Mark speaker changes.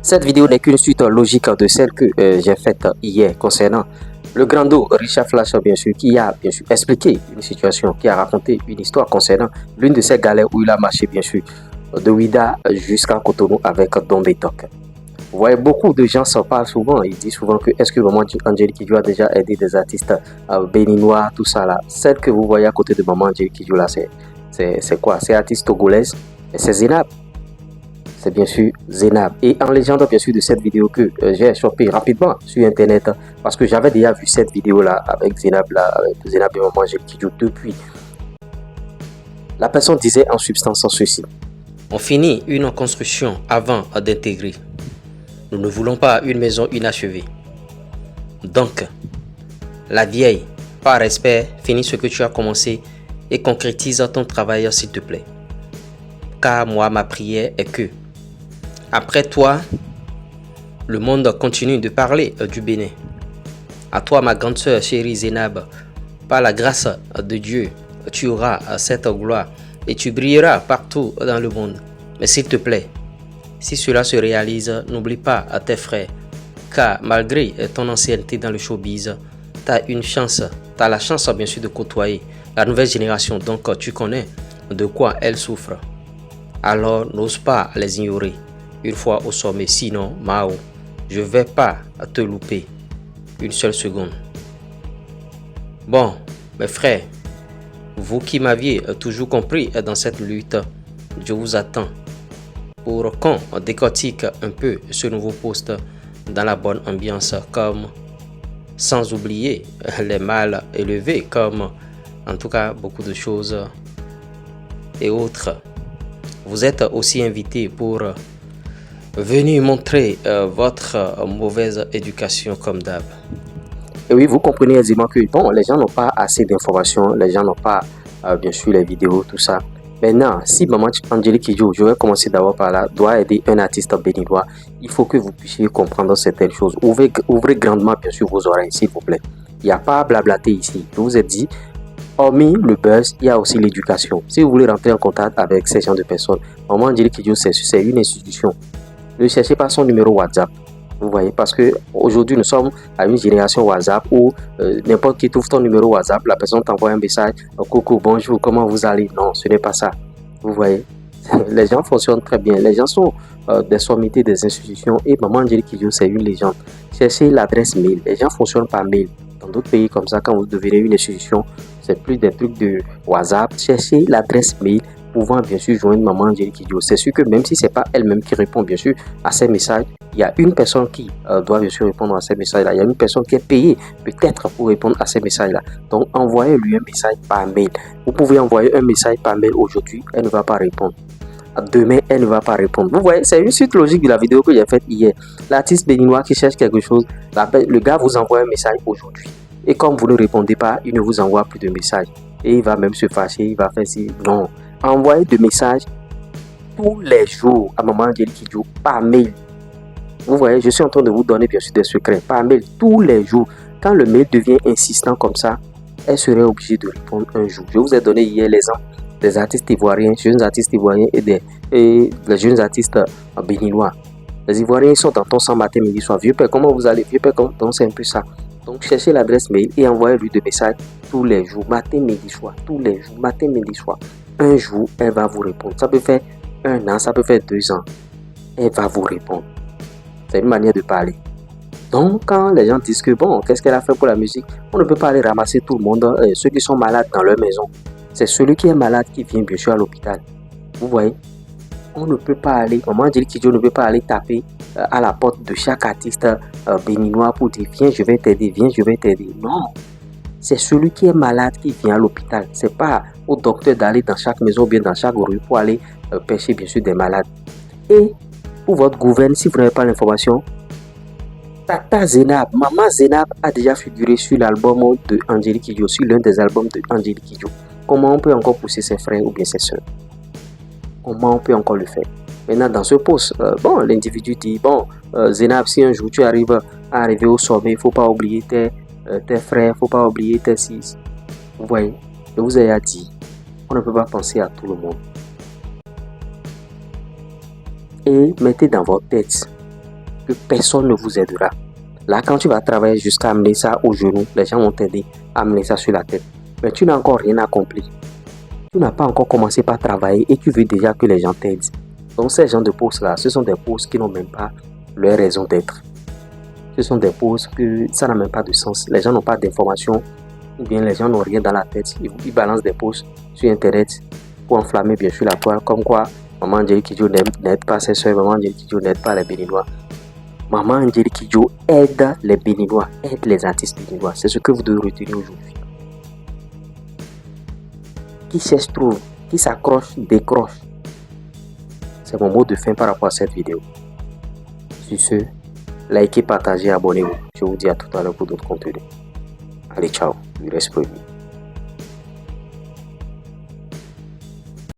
Speaker 1: Cette vidéo n'est qu'une suite logique de celle que j'ai faite hier concernant le grand dos Richard Flash, bien sûr, qui a bien sûr expliqué une situation, qui a raconté une histoire concernant l'une de ces galères où il a marché, bien sûr, de Ouidah jusqu'à Cotonou avec Dombey Tok. Vous voyez, beaucoup de gens s'en parlent souvent, ils disent souvent que est-ce que Maman Angélique Kidjo a déjà aidé des artistes béninois, tout ça là. Celle que vous voyez à côté de Maman Angélique Kidjo là, c'est quoi? C'est artiste togolaise, c'est Zénab. C'est bien sûr Zénab. Et en légende bien sûr de cette vidéo que j'ai chopé rapidement sur internet, parce que j'avais déjà vu cette vidéo là avec Zénab et Maman Angélique Kidjo depuis. La personne disait en substance ceci:
Speaker 2: on finit une construction avant d'intégrer. Nous ne voulons pas une maison inachevée. Donc, la vieille, par respect, finis ce que tu as commencé et concrétise ton travail s'il te plaît. Car moi, ma prière est que, après toi, le monde continue de parler du Bénin. À toi, ma grande sœur chérie Zénab, par la grâce de Dieu, tu auras cette gloire et tu brilleras partout dans le monde. Mais s'il te plaît, si cela se réalise, n'oublie pas à tes frères, car malgré ton ancienneté dans le showbiz, tu as une chance, tu as la chance bien sûr de côtoyer la nouvelle génération, donc tu connais de quoi elle souffre. Alors n'ose pas les ignorer une fois au sommet, sinon Mao, je ne vais pas te louper une seule seconde. Bon, mes frères, vous qui m'aviez toujours compris dans cette lutte, je vous attends pour qu'on décortique un peu ce nouveau post dans la bonne ambiance, comme sans oublier les mal élevés, comme en tout cas beaucoup de choses et autres Vous êtes aussi invité pour venir montrer votre mauvaise éducation comme d'hab.
Speaker 1: Et oui, vous comprenez aisément que bon, les gens n'ont pas assez d'informations, les gens n'ont pas bien sûr les vidéos, tout ça. Maintenant, si Maman Angélique Kidjo, je vais commencer d'abord par là, doit aider un artiste béninois, il faut que vous puissiez comprendre certaines choses. Ouvrez grandement bien sûr vos oreilles, s'il vous plaît. Il n'y a pas à blablater ici. Je vous ai dit, hormis le buzz, il y a aussi l'éducation. Si vous voulez rentrer en contact avec ces gens de personnes, Maman Angélique Kidjo, c'est une institution. Ne cherchez pas son numéro WhatsApp. Vous voyez, parce que aujourd'hui nous sommes à une génération WhatsApp où n'importe qui trouve ton numéro WhatsApp, la personne t'envoie un message, coucou, bonjour, comment vous allez? Non, ce n'est pas ça. Vous voyez, les gens fonctionnent très bien. Les gens sont des sommités des institutions et Maman Angélique Kidjo, c'est une légende. Cherchez l'adresse mail. Les gens fonctionnent par mail. Dans d'autres pays comme ça, quand vous devenez une institution, c'est plus des trucs de WhatsApp. Cherchez l'adresse mail pouvant bien sûr joindre Maman Angélique Kidjo. C'est sûr que même si c'est pas elle-même qui répond bien sûr à ces messages, il y a une personne qui doit bien sûr répondre à ces messages-là. Il y a une personne qui est payée peut-être pour répondre à ces messages-là. Donc envoyez-lui un message par mail. Vous pouvez envoyer un message par mail aujourd'hui, elle ne va pas répondre. Demain, elle ne va pas répondre. Vous voyez, c'est une suite logique de la vidéo que j'ai faite hier. L'artiste béninois qui cherche quelque chose, le gars vous envoie un message aujourd'hui. Et comme vous ne répondez pas, il ne vous envoie plus de messages. Et il va même se fâcher, il va faire si non. Envoyez des messages tous les jours à Maman Angélique Kidjo par mail. Vous voyez, je suis en train de vous donner bien sûr des secrets par mail tous les jours. Quand le mail devient insistant comme ça, elle serait obligée de répondre un jour. Je vous ai donné hier l'exemple des artistes ivoiriens, jeunes artistes ivoiriens et les jeunes artistes béninois. Les Ivoiriens sont dans ton sang matin, midi, soir. Vieux père, comment vous allez? Vieux père, comment? Donc c'est un peu ça. Donc cherchez l'adresse mail et envoyez-lui des messages tous les jours, matin, midi, soir. Tous les jours, matin, midi, soir. Un jour, elle va vous répondre. Ça peut faire 1 an, ça peut faire 2 ans. Elle va vous répondre. C'est une manière de parler. Donc, quand les gens disent que bon, qu'est-ce qu'elle a fait pour la musique? On ne peut pas aller ramasser tout le monde, ceux qui sont malades dans leur maison. C'est celui qui est malade qui vient bien sûr à l'hôpital. Vous voyez? On ne peut pas aller, Maman Angélique Kidjo ne peut pas aller taper à la porte de chaque artiste béninois pour dire viens, je vais t'aider, viens, je vais t'aider. Non. C'est celui qui est malade qui vient à l'hôpital. C'est pas au docteur d'aller dans chaque maison ou bien dans chaque rue pour aller pêcher bien sûr des malades. Et pour votre gouverne, si vous n'avez pas l'information, Tata Zenab, Maman Zenab a déjà figuré sur l'album de Angélique Kidjo, sur l'un des albums de Angélique Kidjo. Comment on peut encore pousser ses frères ou bien ses soeurs? Comment on peut encore le faire? Maintenant, dans ce poste, bon, l'individu dit, bon, Zenab, si un jour tu arrives à arriver au sommet, il ne faut pas oublier tes frères, il ne faut pas oublier tes six. Vous voyez, je vous ai dit, on ne peut pas penser à tout le monde. Et mettez dans votre tête que personne ne vous aidera. Là, quand tu vas travailler jusqu'à amener ça au genou, les gens vont t'aider à amener ça sur la tête. Mais tu n'as encore rien accompli. Tu n'as pas encore commencé par travailler et tu veux déjà que les gens t'aident. Donc ces gens de postes-là, ce sont des postes qui n'ont même pas leur raison d'être. Ce sont des postes que ça n'a même pas de sens. Les gens n'ont pas d'informations ou bien les gens n'ont rien dans la tête. Ils balancent des posts sur Internet pour enflammer bien sûr la toile. Comme quoi, Maman Angélique Kidjo n'aide pas ses soeurs, Maman Angélique Kidjo n'aide pas les Béninois. Maman Angélique Kidjo aide les Béninois, aide les artistes béninois. C'est ce que vous devez retenir aujourd'hui. Qui cherche trouve, qui s'accroche décroche. C'est mon mot de fin par rapport à cette vidéo. Sur ce, likez, partagez, abonnez-vous. Je vous dis à tout à l'heure pour d'autres contenus. Allez, ciao, du reste pour vous.